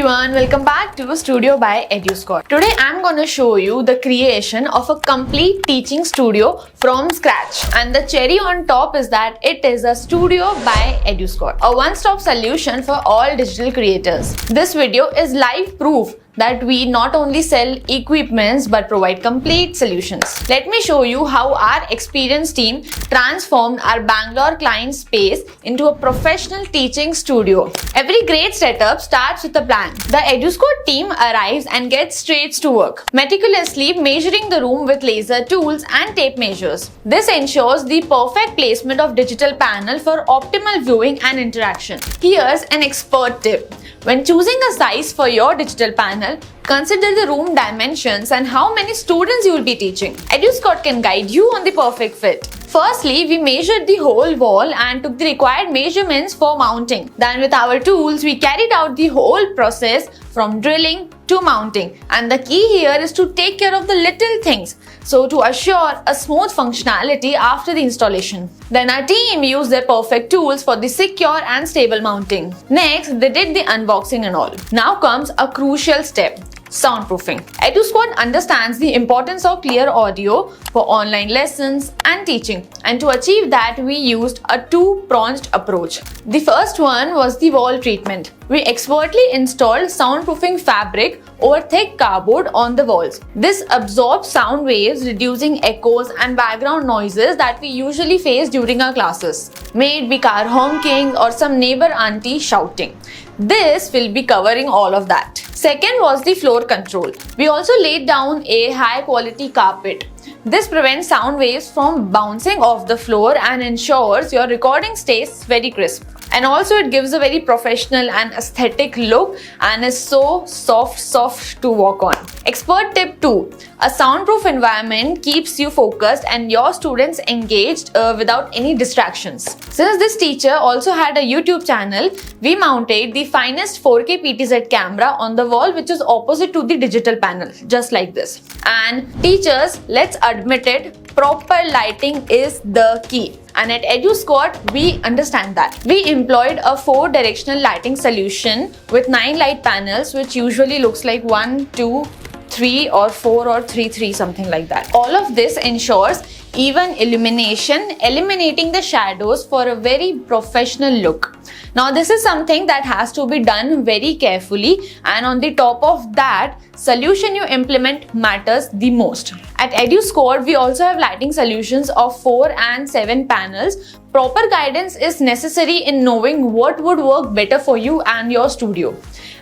everyone, welcome back to Studio by Edusquadz. Today I'm going to show you the creation of a complete teaching studio from scratch. And the cherry on top is that it is a studio by Edusquadz, a one-stop solution for all digital creators. This video is live proof that we not only sell equipments but provide complete solutions. Let me show you how our experienced team transformed our Bangalore client space into a professional teaching studio. Every great setup starts with a plan. The Edusquadz team arrives and gets straight to work, meticulously measuring the room with laser tools and tape measures. This ensures the perfect placement of digital panel for optimal viewing and interaction. Here's an expert tip. When choosing a size for your digital panel, consider the room dimensions and how many students you will be teaching. Edusquadz can guide you on the perfect fit. Firstly, we measured the whole wall and took the required measurements for mounting. Then with our tools, we carried out the whole process from drilling to mounting. And the key here is to take care of the little things, so to assure a smooth functionality after the installation. Then our team used their perfect tools for the secure and stable mounting. Next, they did the unboxing and all. Now comes a crucial step. Soundproofing. Edusquadz understands the importance of clear audio for online lessons and teaching, and to achieve that we used a two-pronged approach. The first one was the wall treatment. We expertly installed soundproofing fabric over thick cardboard on the walls. This absorbs sound waves, reducing echoes and background noises that we usually face during our classes, may it be car honking or some neighbor auntie shouting. This will be covering all of that. Second was the floor control. We also laid down a high quality carpet. This prevents sound waves from bouncing off the floor and ensures your recording stays very crisp. And also it gives a very professional and aesthetic look and is so soft to walk on. Expert tip 2. A soundproof environment keeps you focused and your students engaged without any distractions. Since this teacher also had a YouTube channel, we mounted the finest 4K PTZ camera on the wall which is opposite to the digital panel, just like this. And teachers, let's admit it, proper lighting is the key. And at Edusquadz, we understand that. We employed a 4-directional lighting solution with 9 light panels, which usually looks like 1, 2, 3 or 4 or 3, 3, something like that. All of this ensures even illumination, eliminating the shadows for a very professional look. Now this is something that has to be done very carefully, and on the top of that, solution you implement matters the most. At Edusquadz, we also have lighting solutions of 4 and 7 panels. Proper guidance is necessary in knowing what would work better for you and your studio.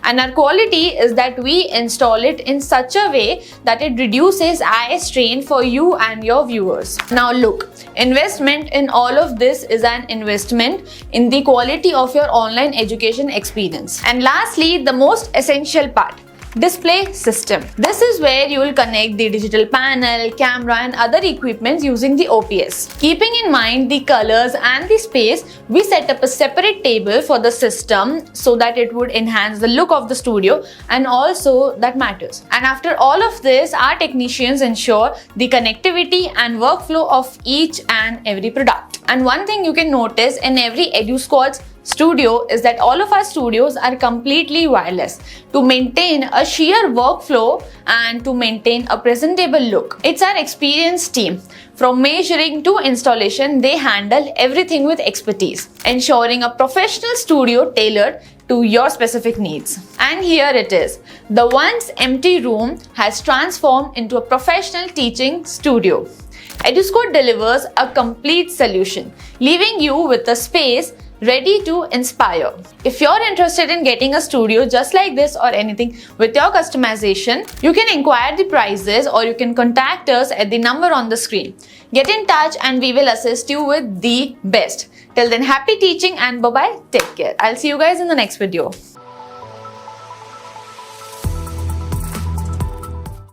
And our quality is that we install it in such a way that it reduces eye strain for you and your viewers. Now look, investment in all of this is an investment in the quality of your online education experience. And lastly, the most essential part. Display system. This is where you will connect the digital panel, camera and other equipments using the OPS. Keeping in mind the colors and the space, we set up a separate table for the system so that it would enhance the look of the studio, and also that matters. And after all of this, our technicians ensure the connectivity and workflow of each and every product. And one thing you can notice in every Edusquadz studio is that all of our studios are completely wireless to maintain a sheer workflow and to maintain a presentable look. It's our experienced team. From measuring to installation, they handle everything with expertise, ensuring a professional studio tailored to your specific needs. And here it is. The once empty room has transformed into a professional teaching studio. Edusquadz delivers a complete solution, leaving you with a space ready to inspire. If you're interested in getting a studio just like this or anything with your customization, you can inquire the prices or you can contact us at the number on the screen. Get in touch and we will assist you with the best. Till then, happy teaching and bye-bye. Take care. I'll see you guys in the next video.